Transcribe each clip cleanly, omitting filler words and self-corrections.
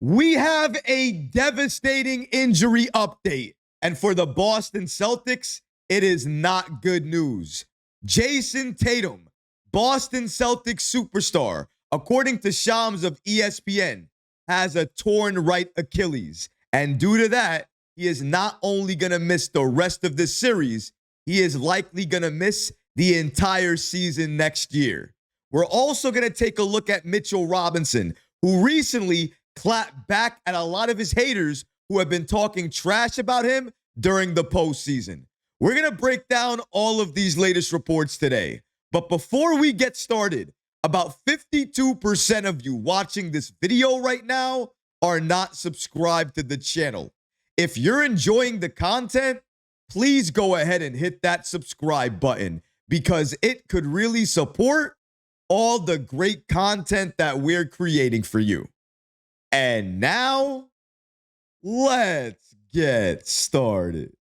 We have a devastating injury update. And for the Boston Celtics, it is not good news. Jayson Tatum, Boston Celtics superstar, according to Shams of ESPN, has a torn right Achilles. And due to that, he is not only going to miss the rest of this series, he is likely going to miss the entire season next year. We're also going to take a look at Mitchell Robinson, who recently clapped back at a lot of his haters who have been talking trash about him during the postseason. We're going to break down all of these latest reports today. But before we get started, about 52% of you watching this video right now are not subscribed to the channel. If you're enjoying the content, please go ahead and hit that subscribe button because it could really support all the great content that we're creating for you. And now, let's get started.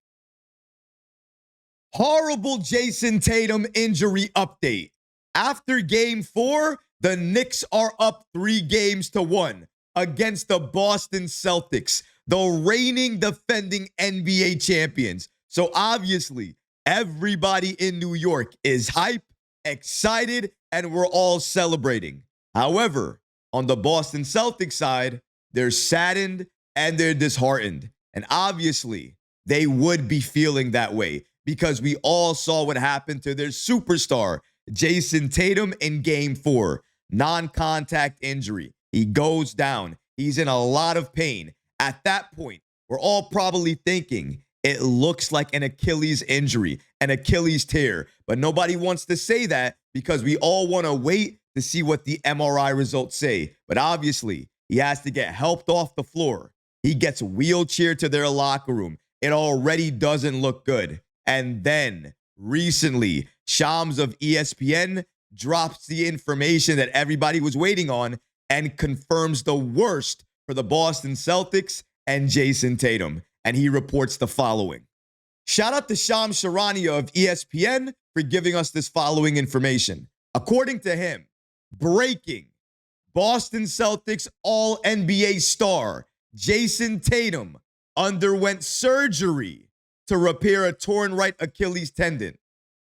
Horrible Jayson Tatum injury update. After Game 4, the Knicks are up 3-1 against the Boston Celtics, the reigning defending NBA champions. So obviously, everybody in New York is hype, excited, and we're all celebrating. However, on the Boston Celtics side, they're saddened and they're disheartened. And obviously, they would be feeling that way because we all saw what happened to their superstar, Jayson Tatum, in Game 4. Non-contact injury. He goes down. He's in a lot of pain. At that point, we're all probably thinking it looks like an Achilles injury, an Achilles tear. But nobody wants to say that because we all want to wait to see what the MRI results say. But obviously, he has to get helped off the floor. He gets wheelchaired to their locker room. It already doesn't look good. And then recently, Shams of ESPN drops the information that everybody was waiting on and confirms the worst for the Boston Celtics and Jayson Tatum. And he reports the following. Shout out to Shams Charania of ESPN for giving us this following information. According to him, breaking, Boston Celtics All-NBA star Jayson Tatum underwent surgery to repair a torn right Achilles tendon.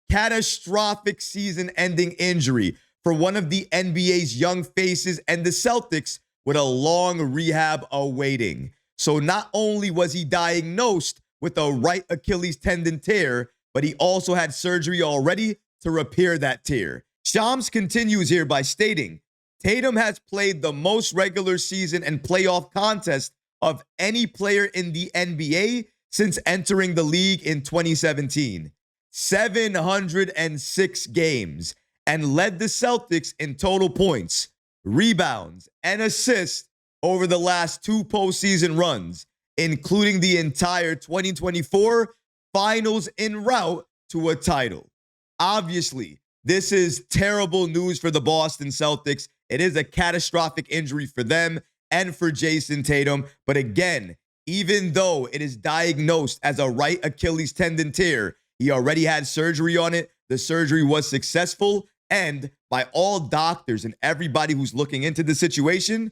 Catastrophic season-ending injury for one of the NBA's young faces and the Celtics with a long rehab awaiting. So not only was he diagnosed with a right Achilles tendon tear, but he also had surgery already to repair that tear. Shams continues here by stating, Tatum has played the most regular season and playoff contest of any player in the NBA since entering the league in 2017. 706 games, and led the Celtics in total points, rebounds, and assists over the last 2 postseason runs, including the entire 2024 finals en route to a title. Obviously, this is terrible news for the Boston Celtics. It is a catastrophic injury for them and for Jayson Tatum. But again, even though it is diagnosed as a right Achilles tendon tear, he already had surgery on it. The surgery was successful. And by all doctors and everybody who's looking into the situation,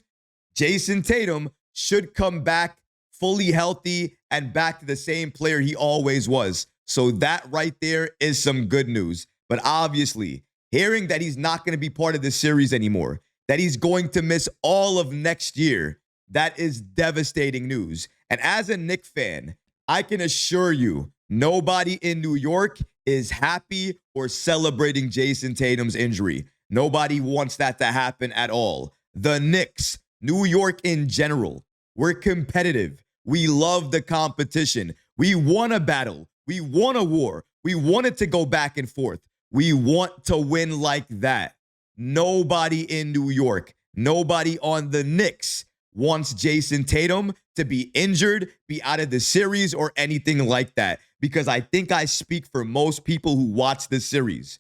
Jayson Tatum should come back fully healthy and back to the same player he always was. So that right there is some good news. But obviously, hearing that he's not going to be part of this series anymore, that he's going to miss all of next year, that is devastating news. And as a Knicks fan, I can assure you, nobody in New York is happy or celebrating Jayson Tatum's injury. Nobody wants that to happen at all. The Knicks, New York in general, we're competitive. We love the competition. We want a battle. We want a war. We want it to go back and forth. We want to win like that. Nobody in New York, nobody on the Knicks wants Jayson Tatum to be injured, be out of the series, or anything like that. Because I think I speak for most people who watch this series.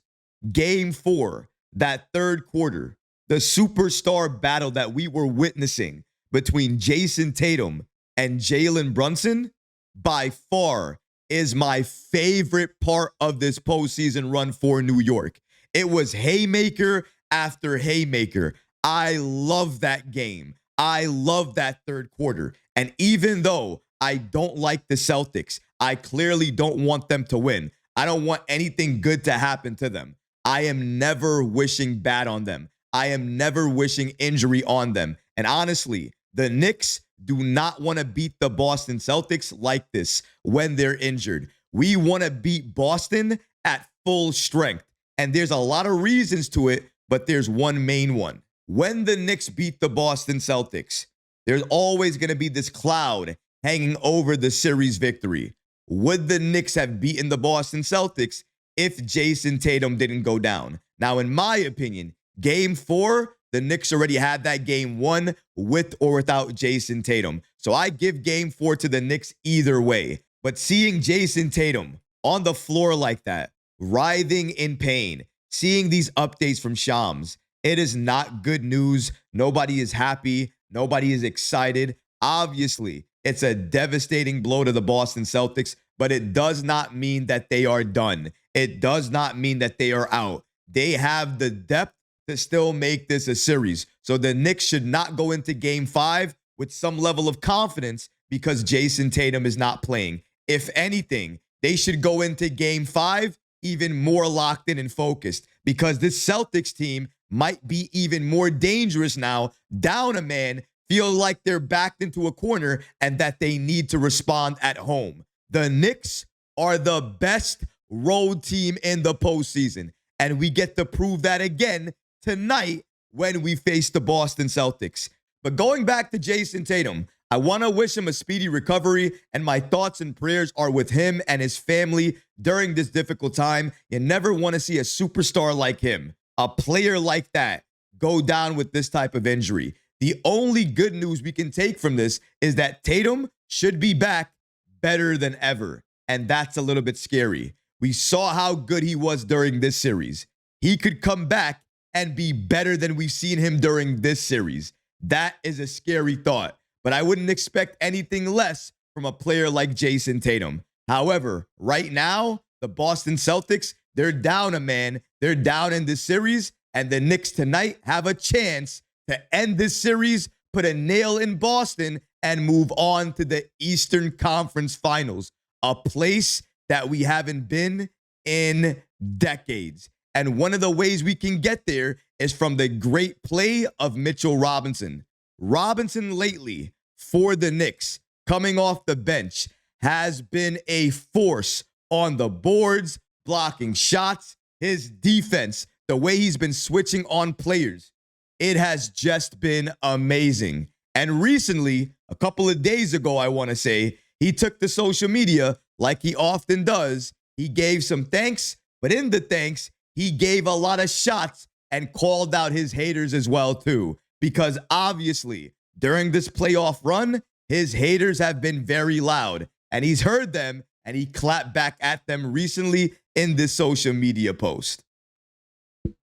Game 4, that third quarter, the superstar battle that we were witnessing between Jayson Tatum and Jalen Brunson, by far is my favorite part of this postseason run for New York. It was haymaker after haymaker. I love that game. I love that third quarter. And even though I don't like the Celtics, I clearly don't want them to win. I don't want anything good to happen to them. I am never wishing bad on them. I am never wishing injury on them. And honestly, the Knicks do not want to beat the Boston Celtics like this when they're injured. We want to beat Boston at full strength. And there's a lot of reasons to it, but there's one main one. When the Knicks beat the Boston Celtics, there's always going to be this cloud hanging over the series victory. Would the Knicks have beaten the Boston Celtics if Jayson Tatum didn't go down? Now, in my opinion, Game 4, the Knicks already had that game won with or without Jayson Tatum. So I give Game 4 to the Knicks either way. But seeing Jayson Tatum on the floor like that, writhing in pain, seeing these updates from Shams, it is not good news. Nobody is happy. Nobody is excited. Obviously, it's a devastating blow to the Boston Celtics, but it does not mean that they are done. It does not mean that they are out. They have the depth to still make this a series. So the Knicks should not go into Game 5 with some level of confidence because Jayson Tatum is not playing. If anything, they should go into Game 5 even more locked in and focused because this Celtics team might be even more dangerous now, down a man, feel like they're backed into a corner and that they need to respond at home. The Knicks are the best road team in the postseason, and we get to prove that again tonight when we face the Boston Celtics. But going back to Jayson Tatum, I want to wish him a speedy recovery, and my thoughts and prayers are with him and his family during this difficult time. You never want to see a superstar like him, a player like that, go down with this type of injury. The only good news we can take from this is that Tatum should be back better than ever, and that's a little bit scary. We saw how good he was during this series. He could come back and be better than we've seen him during this series. That is a scary thought, but I wouldn't expect anything less from a player like Jayson Tatum. However, right now, the Boston Celtics, they're down a man. They're down in this series, and the Knicks tonight have a chance to end this series, put a nail in Boston, and move on to the Eastern Conference Finals, a place that we haven't been in decades. And one of the ways we can get there is from the great play of Mitchell Robinson. Robinson lately, for the Knicks, coming off the bench, has been a force on the boards, blocking shots, his defense, the way he's been switching on players. It has just been amazing. And recently, a couple of days ago, I want to say, he took to social media like he often does. He gave some thanks, but in the thanks, he gave a lot of shots and called out his haters as well, too. Because obviously, during this playoff run, his haters have been very loud. And he's heard them, and he clapped back at them recently in this social media post.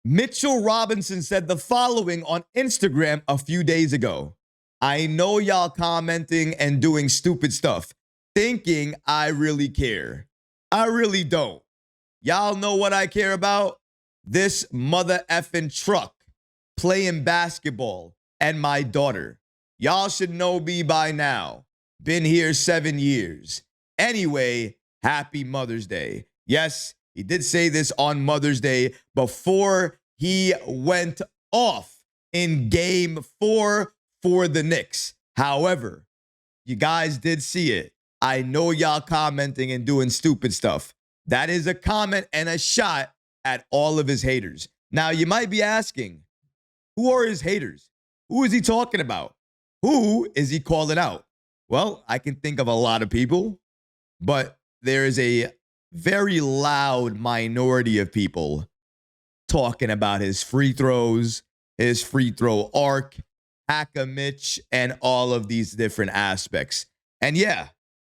Mitchell Robinson said the following on Instagram a few days ago. I know y'all commenting and doing stupid stuff, thinking I really care. I really don't. Y'all know what I care about? This mother effing truck playing basketball and my daughter. Y'all should know me by now. Been here 7 years. Anyway, happy Mother's Day. Yes, he did say this on Mother's Day before he went off in Game 4 for the Knicks. However, you guys did see it. I know y'all commenting and doing stupid stuff. That is a comment and a shot at all of his haters. Now, you might be asking, who are his haters? Who is he talking about? Who is he calling out? Well, I can think of a lot of people, but there is a very loud minority of people talking about his free throws, his free throw arc, Hack-a-Mitch, and all of these different aspects. And yeah,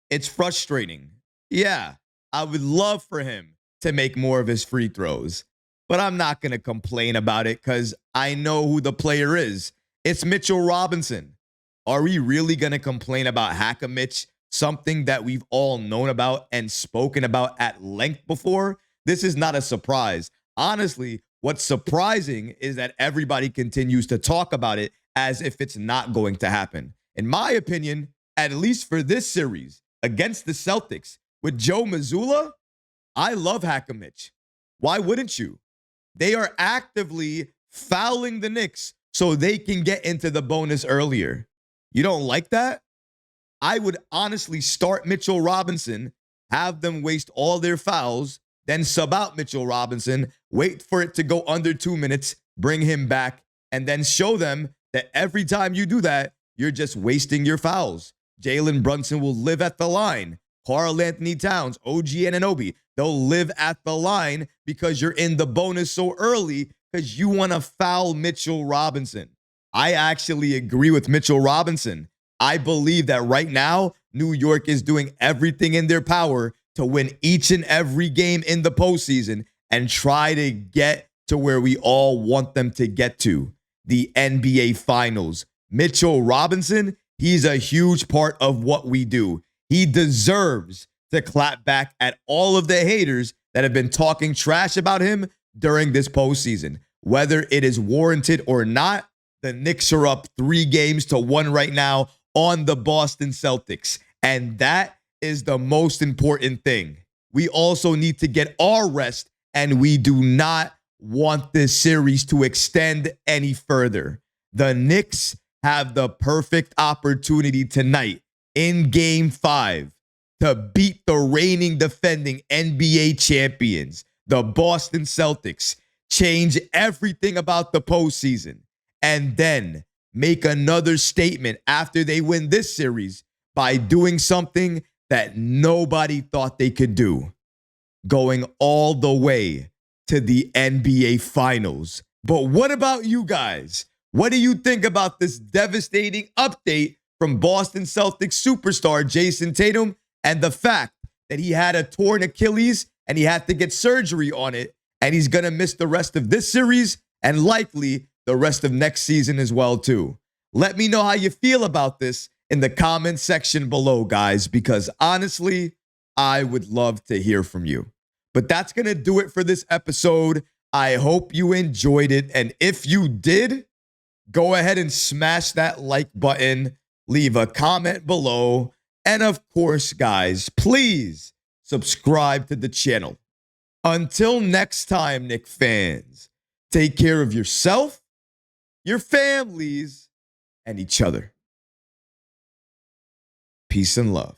it's frustrating. Yeah, I would love for him to make more of his free throws, but I'm not going to complain about it because I know who the player is. It's Mitchell Robinson. Are we really going to complain about Hack-a-Mitch, something that we've all known about and spoken about at length before? This is not a surprise. Honestly, what's surprising is that everybody continues to talk about it as if it's not going to happen. In my opinion, at least for this series against the Celtics with Joe Mazzulla, I love Hackam Mitch. Why wouldn't you? They are actively fouling the Knicks so they can get into the bonus earlier. You don't like that? I would honestly start Mitchell Robinson, have them waste all their fouls, then sub out Mitchell Robinson, wait for it to go under 2 minutes, bring him back, and then show them that every time you do that, you're just wasting your fouls. Jalen Brunson will live at the line. Karl Anthony Towns, OG Anunoby, they'll live at the line because you're in the bonus so early because you want to foul Mitchell Robinson. I actually agree with Mitchell Robinson. I believe that right now, New York is doing everything in their power to win each and every game in the postseason and try to get to where we all want them to get to, the NBA Finals. Mitchell Robinson, he's a huge part of what we do. He deserves to clap back at all of the haters that have been talking trash about him during this postseason. Whether it is warranted or not, the Knicks are up 3-1 right now on the Boston Celtics. And that is the most important thing. We also need to get our rest, and we do not want this series to extend any further. The Knicks have the perfect opportunity tonight in Game 5 to beat the reigning defending NBA champions, the Boston Celtics, change everything about the postseason, and then make another statement after they win this series by doing something that nobody thought they could do, going all the way to the NBA Finals. But what about you guys? What do you think about this devastating update from Boston Celtics superstar Jayson Tatum and the fact that he had a torn Achilles and he had to get surgery on it, and he's going to miss the rest of this series and likely the rest of next season as well too? Let me know how you feel about this in the comment section below, guys, because honestly, I would love to hear from you. But that's going to do it for this episode. I hope you enjoyed it. And if you did, go ahead and smash that like button, leave a comment below. And of course, guys, please subscribe to the channel. Until next time, Knicks fans, take care of yourself, your families, and each other. Peace and love.